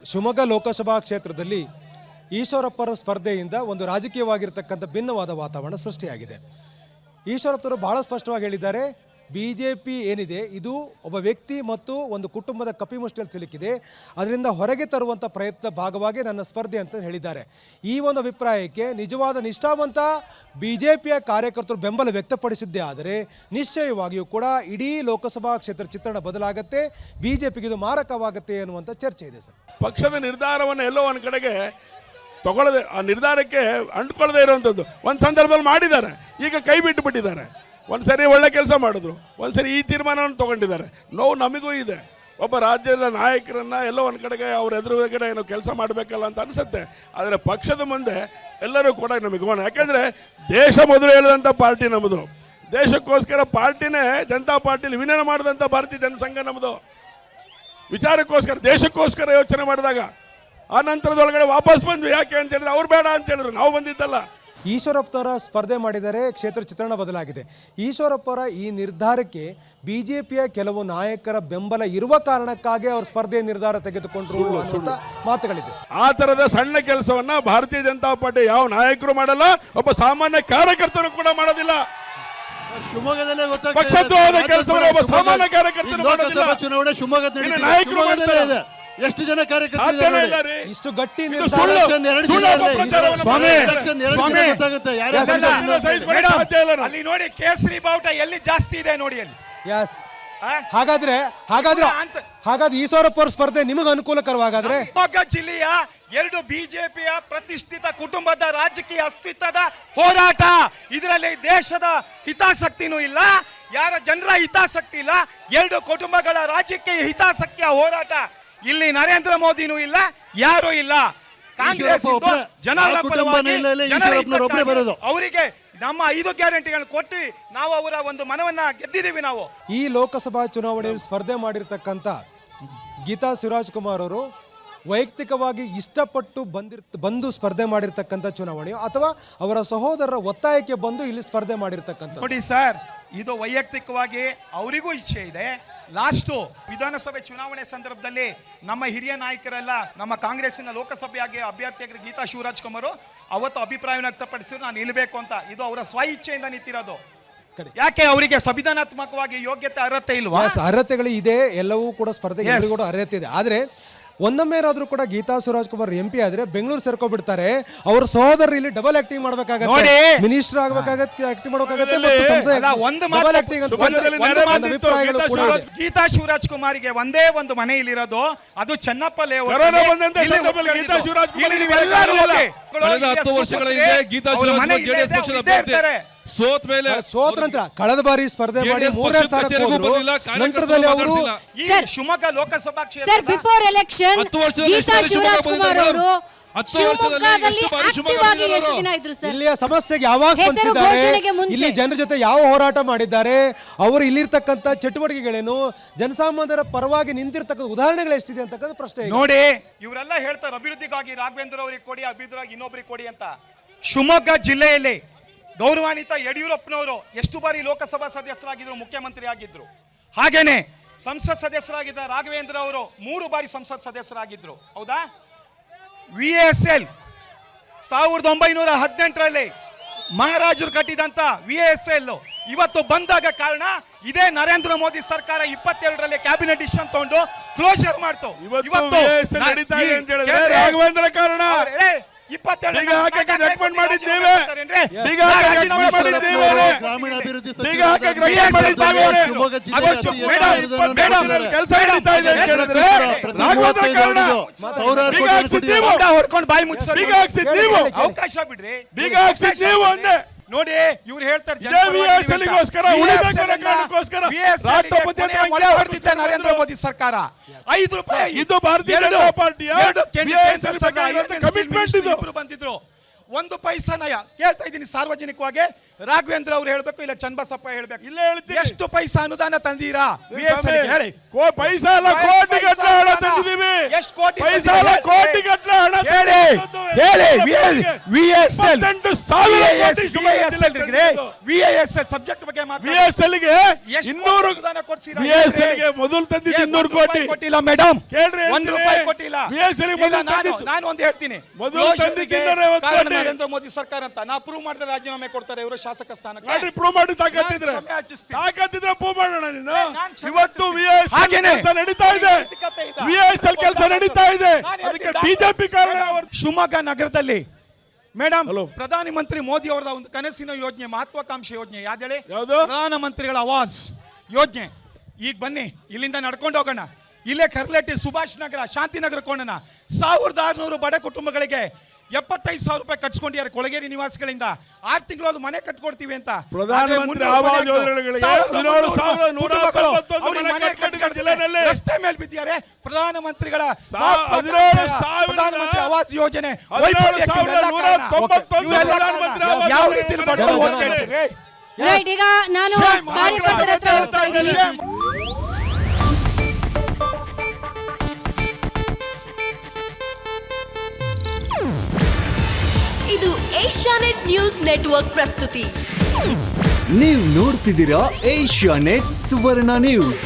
ಶಿವಮೊಗ್ಗ ಲೋಕಸಭಾ ಕ್ಷೇತ್ರದಲ್ಲಿ ಈಶ್ವರಪ್ಪರ ಸ್ಪರ್ಧೆಯಿಂದ ಒಂದು ರಾಜಕೀಯವಾಗಿರ್ತಕ್ಕಂಥ ಭಿನ್ನವಾದ ವಾತಾವರಣ ಸೃಷ್ಟಿಯಾಗಿದೆ. ಈಶ್ವರಪ್ಪರು ಬಹಳ ಸ್ಪಷ್ಟವಾಗಿ ಹೇಳಿದ್ದಾರೆ, ಬಿಜೆಪಿ ಏನಿದೆ ಇದು ಒಬ್ಬ ವ್ಯಕ್ತಿ ಮತ್ತು ಒಂದು ಕುಟುಂಬದ ಕಪಿಮುಷ್ಟಿಯಲ್ಲಿ ಸಿಲುಕಿದೆ, ಅದರಿಂದ ಹೊರಗೆ ತರುವಂಥ ಪ್ರಯತ್ನ ಭಾಗವಾಗಿ ನನ್ನ ಸ್ಪರ್ಧೆ ಅಂತ ಹೇಳಿದ್ದಾರೆ. ಈ ಒಂದು ಅಭಿಪ್ರಾಯಕ್ಕೆ ನಿಜವಾದ ನಿಷ್ಠಾವಂತ ಬಿಜೆಪಿಯ ಕಾರ್ಯಕರ್ತರು ಬೆಂಬಲ ವ್ಯಕ್ತಪಡಿಸಿದ್ದೇ ಆದರೆ ನಿಶ್ಚಯವಾಗಿಯೂ ಕೂಡ ಇಡೀ ಲೋಕಸಭಾ ಕ್ಷೇತ್ರ ಚಿತ್ರಣ ಬದಲಾಗುತ್ತೆ, ಬಿಜೆಪಿಗೆ ಇದು ಮಾರಕವಾಗುತ್ತೆ ಅನ್ನುವಂಥ ಚರ್ಚೆ ಇದೆ ಸರ್. ಪಕ್ಷದ ನಿರ್ಧಾರವನ್ನು ಎಲ್ಲೋ ಒಂದು ಕಡೆಗೆ ತಗೊಳ್ಳದೆ ಆ ನಿರ್ಧಾರಕ್ಕೆ ಅಂಟ್ಕೊಳ್ಳದೆ ಇರುವಂಥದ್ದು ಒಂದು ಸಂದರ್ಭದಲ್ಲಿ ಮಾಡಿದ್ದಾರೆ, ಈಗ ಕೈ ಬಿಟ್ಟು ಬಿಟ್ಟಿದ್ದಾರೆ. ಒಂದು ಸರಿ ಒಳ್ಳೆ ಕೆಲಸ ಮಾಡಿದ್ರು, ಒಂದು ಸರಿ ಈ ತೀರ್ಮಾನವನ್ನು ತೊಗೊಂಡಿದ್ದಾರೆ. ನೋವು ನಮಗೂ ಇದೆ, ಒಬ್ಬ ರಾಜ್ಯದ ನಾಯಕರನ್ನು ಎಲ್ಲೋ ಒಂದು ಕಡೆಗೆ ಅವ್ರ ಎದುರುಗಡೆ ಏನೋ ಕೆಲಸ ಮಾಡಬೇಕಲ್ಲ ಅಂತ ಅನಿಸುತ್ತೆ. ಆದರೆ ಪಕ್ಷದ ಮುಂದೆ ಎಲ್ಲರೂ ಕೂಡ ನಮಗೆ ಹೋಣ, ಯಾಕೆಂದರೆ ದೇಶ ಮೊದಲು ಹೇಳಿದಂಥ ಪಾರ್ಟಿ ನಮ್ಮದು, ದೇಶಕ್ಕೋಸ್ಕರ ಪಾರ್ಟಿನೇ ಜನತಾ ಪಾರ್ಟಿಲಿ ವಿನಯನ ಮಾಡಿದಂಥ ಭಾರತೀಯ ಜನಸಂಘ ನಮ್ಮದು. ವಿಚಾರಕ್ಕೋಸ್ಕರ ದೇಶಕ್ಕೋಸ್ಕರ ಯೋಚನೆ ಮಾಡಿದಾಗ ಆ ನಂತರದೊಳಗಡೆ ವಾಪಸ್ ಬಂದ್ವಿ. ಯಾಕೆ ಅಂತ ಹೇಳಿದ್ರೆ ಅವ್ರು ಬೇಡ ಅಂತ ಹೇಳಿದ್ರು, ನಾವು ಬಂದಿದ್ದಲ್ಲ. ಈಶ್ವರಪ್ಪರ ಸ್ಪರ್ಧೆ ಮಾಡಿದರೆ ಕ್ಷೇತ್ರ ಚಿತ್ರಣ ಬದಲಾಗಿದೆ. ಈಶ್ವರಪ್ಪರ ಈ ನಿರ್ಧಾರಕ್ಕೆ ಬಿಜೆಪಿಯ ಕೆಲವು ನಾಯಕರ ಬೆಂಬಲ ಇರುವ ಕಾರಣಕ್ಕಾಗಿ ಅವರು ಸ್ಪರ್ಧೆ ನಿರ್ಧಾರ ತೆಗೆದುಕೊಂಡ್ರು ಅಂತ ಮಾತುಗಳಿದೆ. ಆ ತರದ ಸಣ್ಣ ಕೆಲಸವನ್ನ ಭಾರತೀಯ ಜನತಾ ಪಾರ್ಟಿ ಯಾವ ನಾಯಕರು ಮಾಡಲ್ಲ, ಒಬ್ಬ ಸಾಮಾನ್ಯ ಕಾರ್ಯಕರ್ತರು ಕೂಡ ಮಾಡೋದಿಲ್ಲ. ಶಿವಮೊಗ್ಗದಲ್ಲೇ ಪಕ್ಷದ್ರೋಹದ ಕೆಲಸವನ್ನು ಒಬ್ಬ ಸಾಮಾನ್ಯ ಕಾರ್ಯಕರ್ತರು ಮಾಡೋದಿಲ್ಲ. ಚುನಾವಣೆ ಶಿವಮೊಗ್ಗದಲ್ಲಿ ನಾಯಕರು ಮಾಡ್ತಾರೆ. ಎಷ್ಟು ಜನ ಕಾರ್ಯಕರ್ತರು ಇಷ್ಟು ಗಟ್ಟಿ ಅಲ್ಲಿ ನೋಡಿ ಕೇಸರಿ ಬಾವುಟ ಎಲ್ಲಿ ಜಾಸ್ತಿ ಇದೆ ನೋಡಿ ಅಲ್ಲಿ. ಹಾಗಾದ್ರೆ ಈಶ್ವರಪ್ಪ ಸ್ಪರ್ಧೆ ನಿಮಗೆ ಅನುಕೂಲಕರವಾಗಾದ್ರೆ ಶಿವಮೊಗ್ಗ ಜಿಲ್ಲೆಯ ಎರಡು ಬಿಜೆಪಿಯ ಪ್ರತಿಷ್ಠಿತ ಕುಟುಂಬದ ರಾಜಕೀಯ ಅಸ್ತಿತ್ವದ ಹೋರಾಟ, ಇದರಲ್ಲಿ ದೇಶದ ಹಿತಾಸಕ್ತಿನೂ ಇಲ್ಲ, ಯಾರ ಜನರ ಹಿತಾಸಕ್ತಿ ಇಲ್ಲ, ಎರಡು ಕುಟುಂಬಗಳ ರಾಜಕೀಯ ಹಿತಾಸಕ್ತಿಯ ಹೋರಾಟ. ಇಲ್ಲಿ ನರೇಂದ್ರ ಮೋದಿನೂ ಇಲ್ಲ, ಯಾರು ಇಲ್ಲ. ಕಾಂಗ್ರೆಸ್ ಅವರಿಗೆ ನಮ್ಮ 5 ಗ್ಯಾರಂಟಿಗಳನ್ನು ಕೊಟ್ಟು ನಾವು ಅವರ ಒಂದು ಮನವನ್ನ ಗೆದ್ದಿದ್ದೀವಿ. ನಾವು ಈ ಲೋಕಸಭಾ ಚುನಾವಣೆಯಲ್ಲಿ ಸ್ಪರ್ಧೆ ಮಾಡಿರ್ತಕ್ಕಂಥ ಗೀತಾ ಶಿವರಾಜ್ ಕುಮಾರ್ ಅವರು ವೈಯಕ್ತಿಕವಾಗಿ ಇಷ್ಟಪಟ್ಟು ಬಂದು ಸ್ಪರ್ಧೆ ಮಾಡಿರ್ತಕ್ಕಂಥ ಚುನಾವಣೆ ಅಥವಾ ಅವರ ಸಹೋದರರ ಒತ್ತಾಯಕ್ಕೆ ಬಂದು ಇಲ್ಲಿ ಸ್ಪರ್ಧೆ ಮಾಡಿರ್ತಕ್ಕಂಥ? ನೋಡಿ ಸರ್, ಇದು ವೈಯಕ್ತಿಕವಾಗಿ ಅವರಿಗೂ ಇಚ್ಛೆ ಇದೆ. ಲಾಸ್ಟು ವಿಧಾನಸಭೆ ಚುನಾವಣೆ ಸಂದರ್ಭದಲ್ಲಿ ನಮ್ಮ ಹಿರಿಯ ನಾಯಕರೆಲ್ಲ ನಮ್ಮ ಕಾಂಗ್ರೆಸ್ಸಿನ ಲೋಕಸಭೆಯಾಗಿ ಅಭ್ಯರ್ಥಿಯಾಗಿ ಗೀತಾ ಶಿವರಾಜ್ ಕುಮಾರ್ ಅವತ್ತು ಅಭಿಪ್ರಾಯವನ್ನು ವ್ಯಕ್ತಪಡಿಸಿದ್ರು, ನಾನು ನಿಲ್ಲಬೇಕು ಅಂತ. ಇದು ಅವರ ಸ್ವ ಇಚ್ಛೆಯಿಂದ ನಿಂತಿರೋದು. ಯಾಕೆ ಅವರಿಗೆ ಸಂವಿಧಾನಾತ್ಮಕವಾಗಿ ಯೋಗ್ಯತೆ ಅರ್ಹತೆ ಇಲ್ವಾ? ಅರ್ಹತೆಗಳು ಇದೆ, ಎಲ್ಲವೂ ಕೂಡ ಸ್ಪರ್ಧೆಗೆ ಕೂಡ ಅರ್ಹತೆ ಇದೆ. ಆದ್ರೆ ಒಂದೊಮ್ಮೆನಾದ್ರೂ ಕೂಡ ಗೀತಾ ಶಿವರಾಜ್ ಕುಮಾರ್ MP ಆದ್ರೆ ಬೆಂಗಳೂರು ಸೇರ್ಕೊಬಿಡ್ತಾರೆ. ಅವ್ರ ಸಹೋದರರು ಇಲ್ಲಿ ಡಬಲ್ ಆಕ್ಟಿಂಗ್ ಮಾಡ್ಬೇಕಾಗತ್ತೆ, ಮಿನಿಸ್ಟರ್ ಆಗ್ಬೇಕಾಗತ್ತೆ, ಆಕ್ಟಿಂಗ್ ಮಾಡ್ಬೇಕಾಗತ್ತೆ. ಗೀತಾ ಶಿವರಾಜ್ ಕುಮಾರ್ಗೆ ಒಂದೇ ಒಂದು ಮನೆ ಇಲ್ಲಿರೋದು, ಅದು ಚೆನ್ನಪ್ಪ ಲೇಔಟ್. ಸೋತ್ರಂತ ಕಳೆದ ಬಾರಿ ಸ್ಪರ್ಧೆ ಮಾಡಿ 3ನೇ ಸ್ಥಾನಕ್ಕೆ ಹೋದ್ರು. ನಂತರದಲ್ಲಿ ಅವರು ಶಿವಮೊಗ್ಗ ಲೋಕಸಭಾ ಕ್ಷೇತ್ರ ಇಲ್ಲಿಯ ಸಮಸ್ಯೆಗೆ ಯಾವಾಗ ಸ್ಪಂದಿಸಿದ್ದಾರೆ, ಇಲ್ಲಿ ಜನರ ಜೊತೆ ಯಾವ ಹೋರಾಟ ಮಾಡಿದ್ದಾರೆ, ಅವರು ಇಲ್ಲಿರ್ತಕ್ಕಂಥ ಚಟುವಟಿಕೆಗಳೇನು, ಜನಸಾಮಾನ್ಯರ ಪರವಾಗಿ ನಿಂತಿರ್ತಕ್ಕಂಥ ಉದಾಹರಣೆಗಳು ಎಷ್ಟಿದೆ ಅಂತಕ್ಕಂಥ ಪ್ರಶ್ನೆ ನೋಡಿ. ಇವರೆಲ್ಲ ಹೇಳ್ತಾರೆ ಅಭಿವೃದ್ಧಿಗಾಗಿ ರಾಘವೇಂದ್ರ ಅವರಿಗೆ ಕೊಡಿ, ಅಭಿವೃದ್ಧಿಗಾಗಿ ಇನ್ನೊಬ್ಬರಿಗೆ ಕೊಡಿ ಅಂತ. ಶಿವಮೊಗ್ಗ ಜಿಲ್ಲೆಯಲ್ಲಿ ಗೌರವಾನ್ವಿತ ಯಡಿಯೂರಪ್ಪನವರು ಎಷ್ಟು ಬಾರಿ ಲೋಕಸಭಾ ಸದಸ್ಯರಾಗಿದ್ರು, ಮುಖ್ಯಮಂತ್ರಿ ಆಗಿದ್ರು. ಹಾಗೇನೆ ಸಂಸತ್ ಸದಸ್ಯರಾಗಿದ್ದ ರಾಘವೇಂದ್ರ ಅವರು 3 ಬಾರಿ ಸಂಸತ್ ಸದಸ್ಯರಾಗಿದ್ರು. ಹೌದಾ? VSL 1918ರಲ್ಲಿ ಮಹಾರಾಜರು ಕಟ್ಟಿದಂತ VSL ಇವತ್ತು ಬಂದಾಗ ಕಾರಣ ಇದೇ ನರೇಂದ್ರ ಮೋದಿ ಸರ್ಕಾರ 22ರಲ್ಲಿ ಕ್ಯಾಬಿನೆಟ್ ಡಿಸಿಷನ್ ತಗೊಂಡು ಕ್ಲೋಸರ್ ಮಾಡ್ತು. ಇವತ್ತು ರಾಘವೇಂದ್ರ ಕಾರಣ ಅವಕಾಶ ಬಿಡ್ರಿ. ನೋಡಿ, ಇವ್ರು ಹೇಳ್ತಾರೆ ನರೇಂದ್ರ ಮೋದಿ ಸರ್ಕಾರ 5 ರೂಪಾಯಿ ಇದು ಭಾರತೀಯ ಜನತಾ ಪಾರ್ಟಿಯ ಬಂದಿದ್ರು. 1 ಪೈಸಾನ ಹೇಳ್ತಾ ಇದ್ದೀನಿ ಸಾರ್ವಜನಿಕವಾಗಿ. ರಾಘವೇಂದ್ರ ಅವ್ರು ಹೇಳ್ಬೇಕು, ಇಲ್ಲ ಚನ್ನಬಸಪ್ಪ ಹೇಳ್ಬೇಕು. ಇಲ್ಲ ಹೇಳ್ತೀನಿ, ಎಷ್ಟು ಪೈಸಾ ಅನುದಾನ ತಂದೀರಾ ಹೇಳಿ? ಪೈಸಾ ಅಲ್ಲ, ಕೋಟಿ ಗಟ್ಟಲೆ ಹಣ ತಂದಿದ್ದೀವಿ. ಎಷ್ಟು ಕೋಟಿ? ಪೈಸಾ ಅಲ್ಲ, ಕೋಟಿ ಗಟ್ಟಲೆ ಹಣ ಹೇಳಿ. ಹೇಳಿ VSL 28,000 VISL ಸಬ್ಜೆಕ್ಟ್ ಬಗ್ಗೆ VSL ಗೆ 200 VSL ಗೆ ಮೊದಲು ತಂದಿದ್ದು 200 ಕೋಟಿ ಕೊಟ್ಟಿಲ್ಲ ಮೇಡಮ್. ಕೇಳ್ರಿ 1 ರೂಪಾಯಿ ಕೊಟ್ಟಿಲ್ಲ. VSL ಗೆ ಮೊದಲು ನಾನು ಒಂದು ಹೇಳ್ತೀನಿ, ಮೊದಲು ತಂದಿದ್ದು 250 ಕಾರಣ ಕೋಟಿ. ನರೇಂದ್ರ ಮೋದಿ ಸರ್ಕಾರ ಅಂತ ನಾ ಪ್ರೂವ್ ಮಾಡಿದ್ರೆ ರಾಜೀನಾಮೆ ಕೊಡ್ತಾರೆ ಇವರು ಶಾಸಕ ಸ್ಥಾನಕ್ಕೆ. ಮಾಡ್ರಿ ಪ್ರೂವ್ ಮಾಡಿ ತಾಕತ್ತಿದ್ರೆ ನಾನು ಕ್ಷಮೆ ಯಾಚಿಸ್ತೀನಿ. ತಾಕತ್ತಿದ್ರೆ ಪ್ರೂವ್ ಮಾಡೋಣ ನೀನು. ನಾನು ಕ್ಷಮೆ ಇವತ್ತು ಯಾಚಿಸ್ತೀನಿ. VSL ಹಾಗೇನೆ ಕೆಲಸ ನಡೀತಾ ಇದೆ. ನೈತಿಕತೆ ಇದೆ. VSL ಕೆಲಸ ನಡೀತಾ ಇದೆ. ನಾನು ಅದಕ್ಕೆ ಹೇಳ್ತೀನಿ, ಬಿಜೆಪಿ ಕಾರಣ. ಶಿವಮೊಗ್ಗ ನಗರದಲ್ಲಿ ಮೇಡಮ್ Hello. ಪ್ರಧಾನಿ ಮಂತ್ರಿ ಮೋದಿ ಅವರ ಒಂದು ಕನಸಿನ ಯೋಜನೆ, ಮಹತ್ವಾಕಾಂಕ್ಷೆ ಯೋಜನೆ ಯಾವ್ದೇಳಿ? ಯಾವುದು? ಪ್ರಧಾನ ಮಂತ್ರಿಗಳ ಆವಾಸ್ ಯೋಜನೆ. ಈಗ ಬನ್ನಿ ಇಲ್ಲಿಂದ ನಡ್ಕೊಂಡು ಹೋಗೋಣ. ಇಲ್ಲೇ ಕರ್ಲೆಟ್ಟಿ, ಸುಭಾಷ್ ನಗರ, ಶಾಂತಿನಗರ ಕೋಣನ 1600 ಬಡ ಕುಟುಂಬಗಳಿಗೆ 75,000 ರೂಪಾಯಿ ಕಟ್ಸ್ಕೊಂಡಿದ್ದಾರೆ ಕೊಳಗೇರಿ ನಿವಾಸಿಗಳಿಂದ. 6 ತಿಂಗಳು ಮನೆ ಕಟ್ಕೊಡ್ತೀವಿ ಅಂತ. ಪ್ರಧಾನಮಂತ್ರಿ ಆವಾಸ್ ಯೋಜನೆಗಳಿಗೆ 17,191 ಮನೆ ಕಟ್ಟಿದ್ದಾರೆ. ರಸ್ತೆ ಮೇಲೆ ಬಿದ್ದಿದ್ದಾರೆ. ಪ್ರಧಾನಮಂತ್ರಿಗಳ 17,000 ಪ್ರಧಾನಮಂತ್ರಿ ಆವಾಸ್ ಯೋಜನೆ 17,191 ಪ್ರಧಾನಮಂತ್ರಿ ಆವಾಸ್ ಯಾವ ರೀತಿ ಬಡವರು ಯೋಜನೆ. ಓದ್ತಾರೆ? ರೈಟ್, ಈಗ ನಾನು ಕಾರ್ಯಕರ್ತರ ಹತ್ರ ಹೋಗ್ತಾ ಇದ್ದೀನಿ. ಇದು ಏಷ್ಯಾನೆಟ್ ನ್ಯೂಸ್ ನೆಟ್ವರ್ಕ್ ಪ್ರಸ್ತುತಿ. ನೀವು ನೋಡ್ತಿದ್ದೀರಾ ಏಷ್ಯಾನೆಟ್ ಸುವರ್ಣ ನ್ಯೂಸ್.